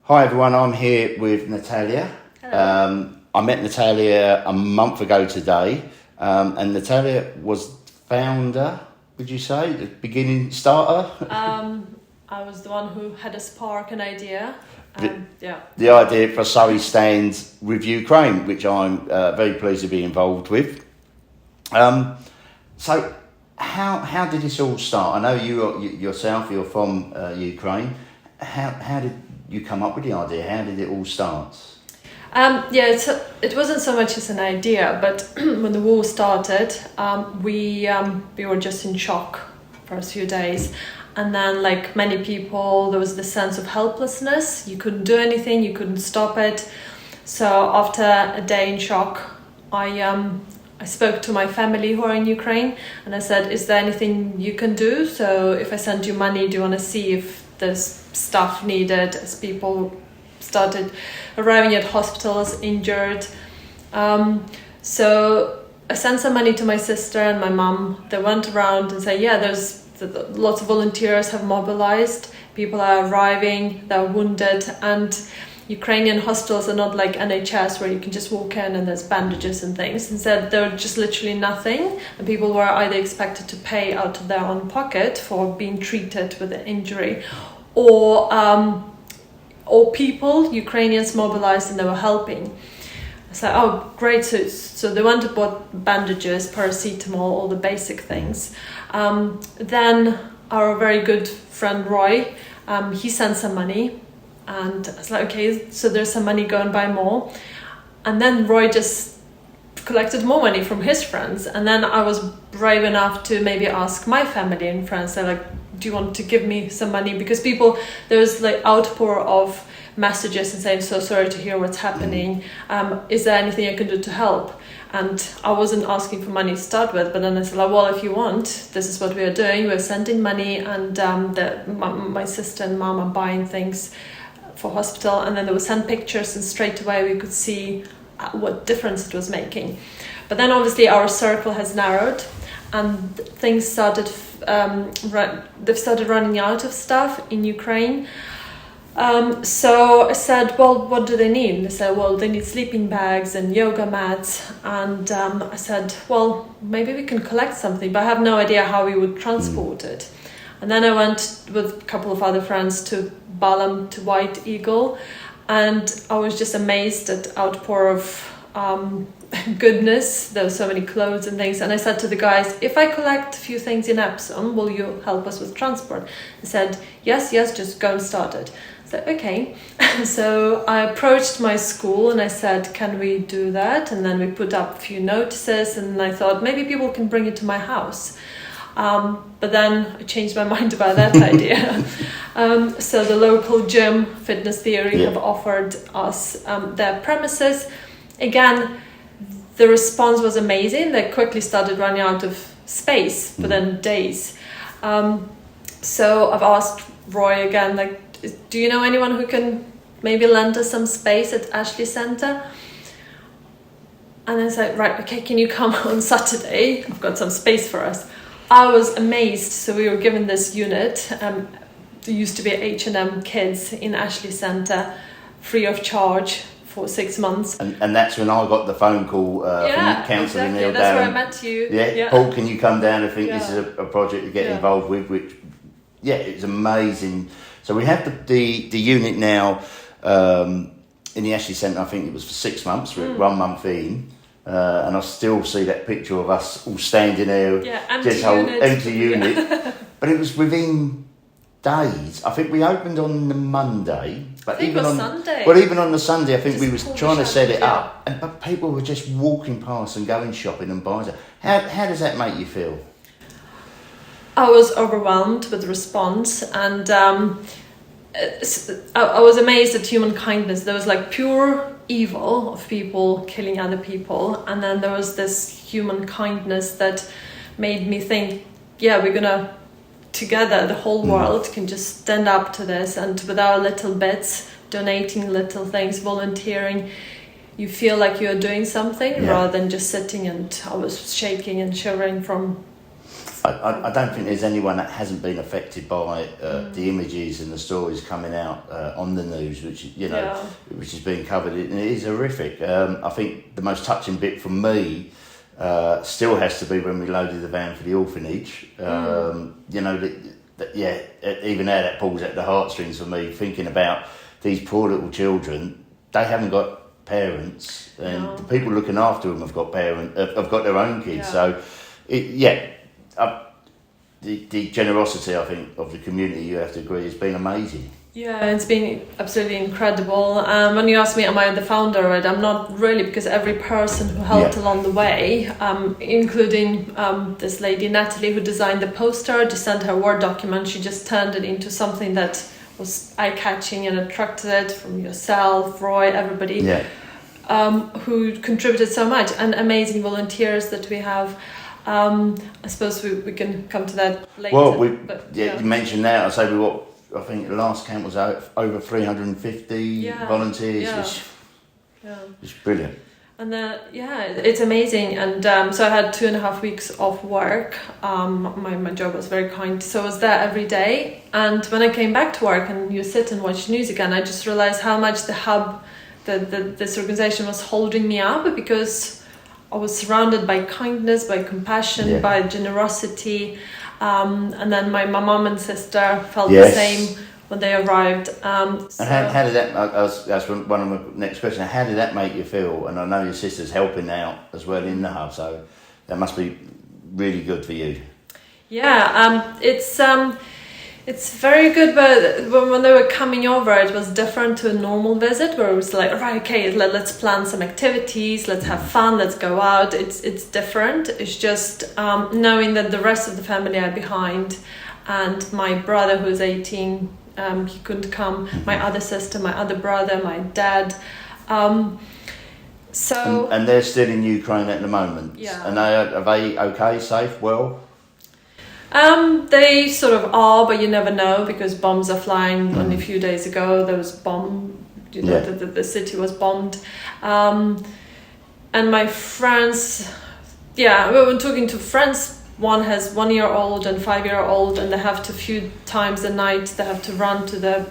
Hi everyone, I'm here with Nataliya. I met Nataliya a month ago today, and Nataliya was founder, would you say, the beginning starter? I was the one who had a spark, an idea. The idea for Surrey Stands With Ukraine, which I'm very pleased to be involved with. So how did this all start? I know you're from Ukraine. How did you come up with the idea? How did it all start? It wasn't so much as an idea, but when the war started, we were just in shock for a few days. And then, like many people, there was this sense of helplessness. You couldn't do anything, you couldn't stop it. So after a day in shock, I spoke to my family who are in Ukraine, and I said, is there anything you can do? So if I send you money, do you want to see if there's stuff needed, as people started arriving at hospitals injured? So I sent some money to my sister and my mum. They went around and said, there's lots of volunteers have mobilized, people are arriving, they're wounded, and Ukrainian hospitals are not like NHS where you can just walk in and there's bandages and things. Instead, there were just literally nothing, and people were either expected to pay out of their own pocket for being treated with an injury, or people, Ukrainians, mobilized and they were helping. I said, oh, great. So they went and bought bandages, paracetamol, all the basic things. Then our very good friend Roy, he sent some money, and I was like, okay, so there's some money, go and buy more. And then Roy just collected more money from his friends. And then I was brave enough to maybe ask my family and friends, they're like, do you want to give me some money? Because there was like outpour of messages and saying, so sorry to hear what's happening. Is there anything I can do to help? And I wasn't asking for money to start with, but then I said, well, if you want, this is what we are doing. We're sending money, and my sister and mom are buying things for hospital. And then they would send pictures, and straight away we could see what difference it was making. But then obviously our circle has narrowed, and things started, they've started running out of stuff in Ukraine. So I said, well, what do they need? They said, well, they need sleeping bags and yoga mats. And I said, well, maybe we can collect something, but I have no idea how we would transport it. And then I went with a couple of other friends to Balam, to White Eagle, and I was just amazed at outpour of goodness. There were so many clothes and things, and I said to the guys, if I collect a few things in Epsom, will you help us with transport? They said, yes, just go and start it. I said, okay. So I approached my school and I said, can we do that? And then we put up a few notices, and I thought maybe people can bring it to my house. But then I changed my mind about that idea. So the local gym, Fitness Theory, have offered us their premises. Again, the response was amazing. They quickly started running out of space within days. So I've asked Roy again, like, do you know anyone who can maybe lend us some space at Ashley Centre? And I said, right, okay, can you come on Saturday? I've got some space for us. I was amazed. So we were given this unit. There used to be H&M Kids in Ashley Centre, free of charge for 6 months. And that's when I got the phone call from Councillor Neil. That's where I met you. Yeah, Paul, can you come down? I think this is a project to get involved with, which, it's amazing. So we have the unit now in the Ashley Centre. I think it was for 6 months. We're 1 month in. And I still see that picture of us all standing there, empty unit. But it was within days. I think we opened on the Monday, but even on Sunday. Well, even on the Sunday, I think we was trying to set it up, but people were just walking past and going shopping and buying it. How does that make you feel? I was overwhelmed with the response, and I was amazed at human kindness. There was like pure evil of people killing other people, and then there was this human kindness that made me think, we're gonna together, the whole world can just stand up to this, and with our little bits, donating little things, volunteering, you feel like you're doing something rather than just sitting. And I was shaking and shivering from I don't think there's anyone that hasn't been affected by the images and the stories coming out on the news, which which is being covered, and it is horrific. I think the most touching bit for me still has to be when we loaded the van for the orphanage. Even now that pulls at the heartstrings for me, thinking about these poor little children. They haven't got parents, and the people looking after them have got their own kids. So, the generosity, I think, of the community, you have to agree, has been amazing. Yeah, it's been absolutely incredible. When you ask me, am I the founder of it? I'm not really, because every person who helped along the way, including this lady Nataliya, who designed the poster, just sent her Word document. She just turned it into something that was eye-catching and attracted from yourself, Roy, everybody who contributed so much, and amazing volunteers that we have. I suppose we can come to that later. Well, you mentioned that. I think the last camp was over 350 volunteers. It's brilliant. And it's amazing. And so I had 2.5 weeks off work. My job was very kind, so I was there every day. And when I came back to work and you sit and watch news again, I just realized how much the hub, this organization, was holding me up, because I was surrounded by kindness, by compassion, by generosity. And then my mum and sister felt the same when they arrived. And how did that, that's one of my next questions, how did that make you feel? And I know your sister's helping out as well in the hub, so that must be really good for you. Yeah, it's very good, but when they were coming over, it was different to a normal visit, where it was like, right, okay, let's plan some activities, let's have fun, let's go out. It's different. It's just knowing that the rest of the family are behind, and my brother, who's 18, he couldn't come. My other sister, my other brother, my dad. And they're still in Ukraine at the moment. Yeah. And are they okay, safe, well? They sort of are, but you never know, because bombs are flying. Only a few days ago there was the city was bombed. And my friends, we were talking to friends. One has 1-year-old and 5-year-old, and they have to, few times a night, they have to run to the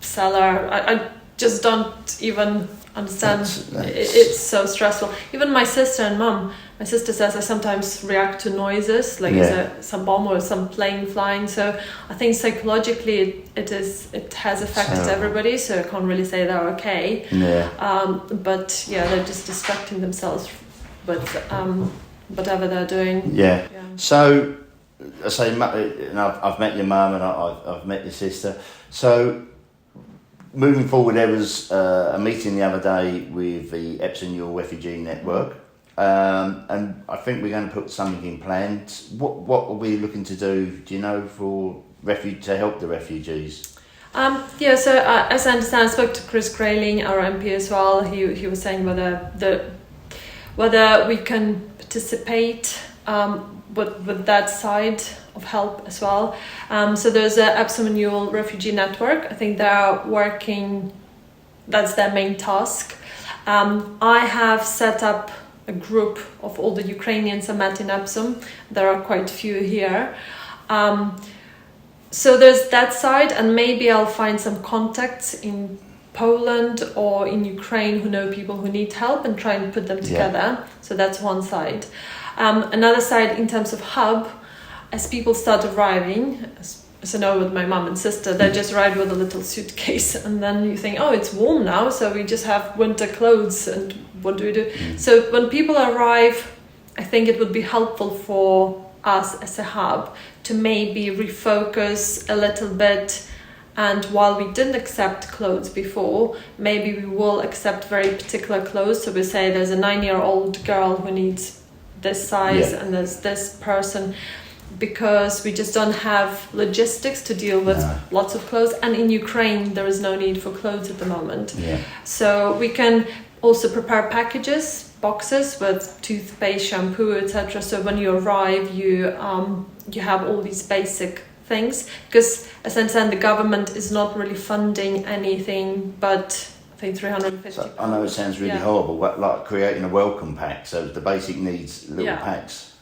cellar. I just don't even understand. It's so stressful. Even my sister and mum. My sister says I sometimes react to noises, like some bomb or some plane flying. So I think psychologically it has affected everybody. So I can't really say they're okay. But they're just distracting themselves with whatever they're doing. So I say, I've met your mum and I've met your sister. So moving forward, there was a meeting the other day with the Epsom Refugee Network. And I think we're going to put something in plan. What are we looking to do, do you know, to help the refugees? So as I understand, I spoke to Chris Grayling, our MP as well. He was saying whether we can participate with that side of help as well. So there's a Epsom Refugee Network. I think they're working, that's their main task. I have set up a group of all the Ukrainians I met in Epsom. There are quite a few here. So there's that side, and maybe I'll find some contacts in Poland or in Ukraine who know people who need help and try and put them together. So that's one side. Another side, in terms of hub, as people start arriving, as I know with my mum and sister, they just arrive with a little suitcase, and then you think, oh, it's warm now, so we just have winter clothes, and what do we do? So when people arrive, I think it would be helpful for us as a hub to maybe refocus a little bit. And while we didn't accept clothes before, maybe we will accept very particular clothes. So we say there's a 9-year-old girl who needs this size, and there's this person, because we just don't have logistics to deal with lots of clothes. And in Ukraine, there is no need for clothes at the moment. So we can also prepare packages, boxes with toothpaste, shampoo, etc. So when you arrive, you have all these basic things, because as I understand, the government is not really funding anything but I think 350. So I know it sounds really horrible, like creating a welcome pack, so the basic needs little packs.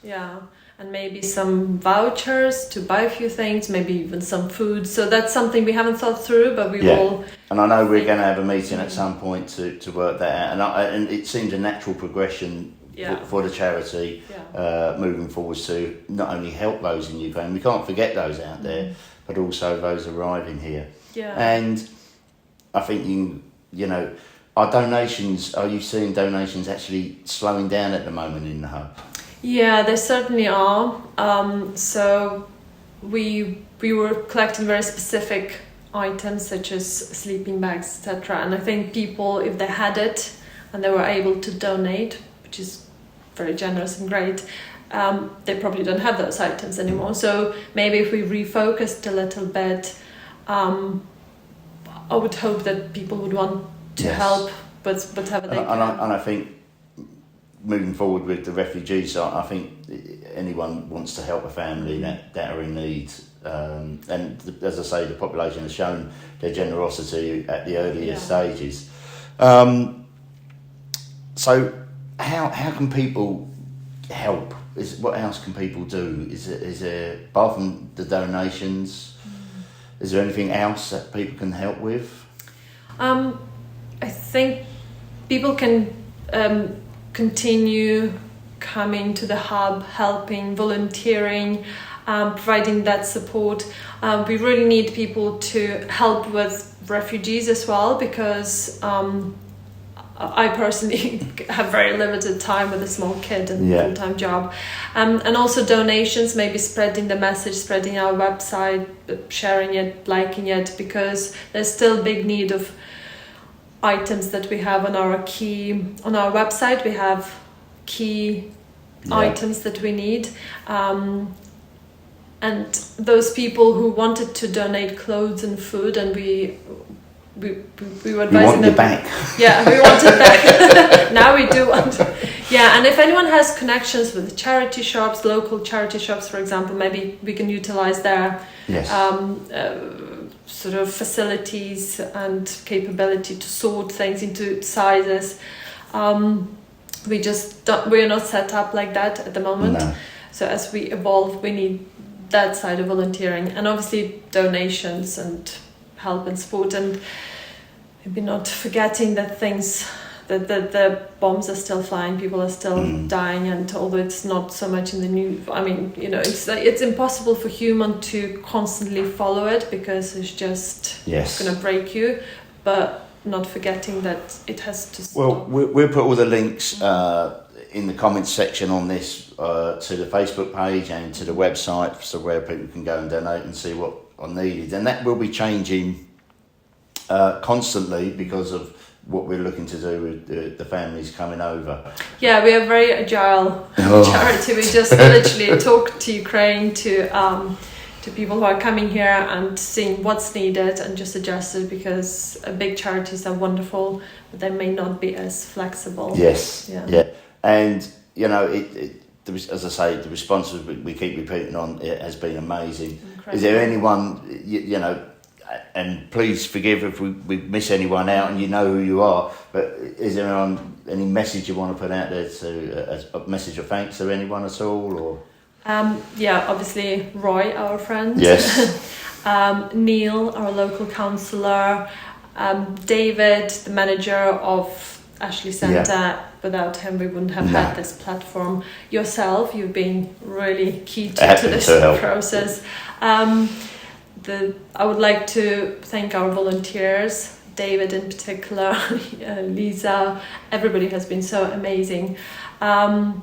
and maybe some vouchers to buy a few things, maybe even some food. So that's something we haven't thought through, but we will. And I know we're going to have a meeting at some point to work that out, and it seems a natural progression for the charity moving forwards to not only help those in Ukraine, we can't forget those out there, but also those arriving here. Yeah. And I think you know, are you seeing donations actually slowing down at the moment in the hub? Yeah, they certainly are. So we were collecting very specific items such as sleeping bags, etc. And I think people, if they had it and they were able to donate, which is very generous and great, they probably don't have those items anymore. So maybe if we refocused a little bit, I would hope that people would want to help, but whatever they can. And I think moving forward with the refugees, I think anyone wants to help a family that are in need. And as I say, the population has shown their generosity at the earlier stages. So how can people help? What else can people do? Is there, apart from the donations, is there anything else that people can help with? I think people can continue coming to the hub, helping, volunteering, providing that support. We really need people to help with refugees as well, because I personally have very limited time with a small kid and a full-time job. And also donations, maybe spreading the message, spreading our website, sharing it, liking it, because there's still big need of items that we have on our website. We have key items that we need. And those people who wanted to donate clothes and food, and we were advising them back. Yeah, we want it back. Now we do want. And if anyone has connections with charity shops, local charity shops, for example, maybe we can utilize their sort of facilities and capability to sort things into sizes. We're not set up like that at the moment. No. So as we evolve, we need that side of volunteering, and obviously donations and help and support, and maybe not forgetting that the bombs are still flying, people are still dying, and although it's not so much in the news, I mean, it's impossible for human to constantly follow it, because it's just going to break you, but not forgetting that it has to stop. Well, we'll put all the links in the comments section on this to the Facebook page and to the website, so where people can go and donate and see what are needed, and that will be changing constantly because of what we're looking to do with the families coming over. Yeah, we are very agile charity. We just literally talk to Ukraine, to people who are coming here and seeing what's needed and just adjust it, because big charities are wonderful, but they may not be as flexible. Yes, and as I say, the responses we keep repeating on it has been amazing. Incredible. Is there anyone, and please forgive if we miss anyone out, and you know who you are, but is there any message you want to put out there, to a message of thanks to anyone at all? Or obviously Roy, our friend. Yes. Neil, our local councillor. David, the manager of Ashley Centre. Yeah. Without him, we wouldn't have had this platform. Yourself, you've been really key to this process. I would like to thank our volunteers, David in particular, Lisa. Everybody has been so amazing. And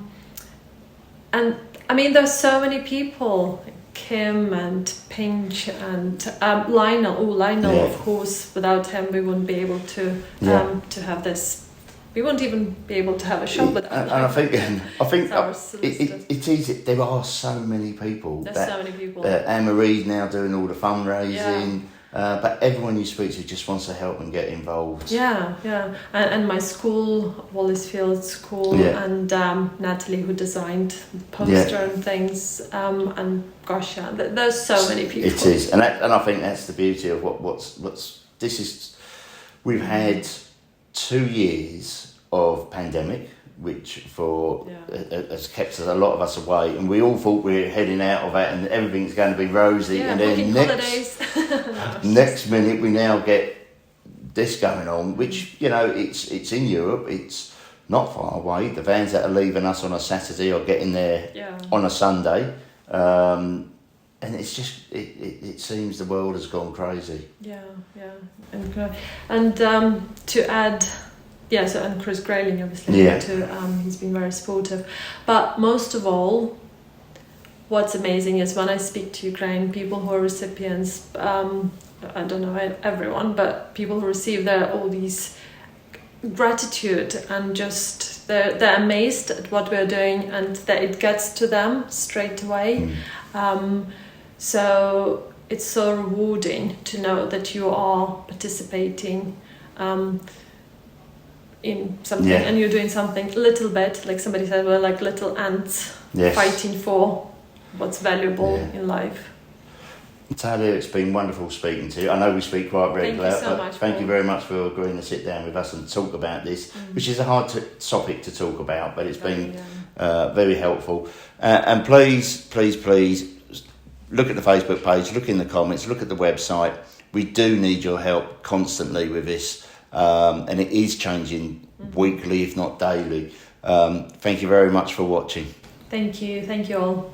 I mean, there's so many people, Kim and Pinch and Lionel. Lionel, of course. Without him, we wouldn't be able to have this. We won't even be able to have a shop without him. And I think it is. There are so many people. There's so many people. Anne-Marie's now doing all the fundraising. But everyone you speak to just wants to help and get involved. And my school, Wallisfield School, and Nataliya, who designed the poster and things, and gosh, there's so many people. It is, and I think that's the beauty of what's this is. We've had 2 years of pandemic, which has kept a lot of us away, and we all thought we were heading out of that and everything's going to be rosy, and then next minute we now get this going on, which, you know, it's in Europe, it's not far away. The vans that are leaving us on a Saturday are getting there on a Sunday, and it's just it seems the world has gone crazy. And to add, so and Chris Grayling obviously he's been very supportive, but most of all, what's amazing is when I speak to Ukraine, people who are recipients, I don't know everyone, but people who receive all these gratitude, and just they're amazed at what we're doing, and that it gets to them straight away. So it's so rewarding to know that you are participating in something, and you're doing something a little bit, like somebody said, we're like little ants fighting for what's valuable in life. Nataliya, it's been wonderful speaking to you. I know we speak quite regularly, thank you very much for agreeing to sit down with us and talk about this, which is a hard topic to talk about, but it's been very helpful. And please look at the Facebook page, look in the comments, look at the website. We do need your help constantly with this, and it is changing weekly, if not daily. Thank you very much for watching. Thank you all.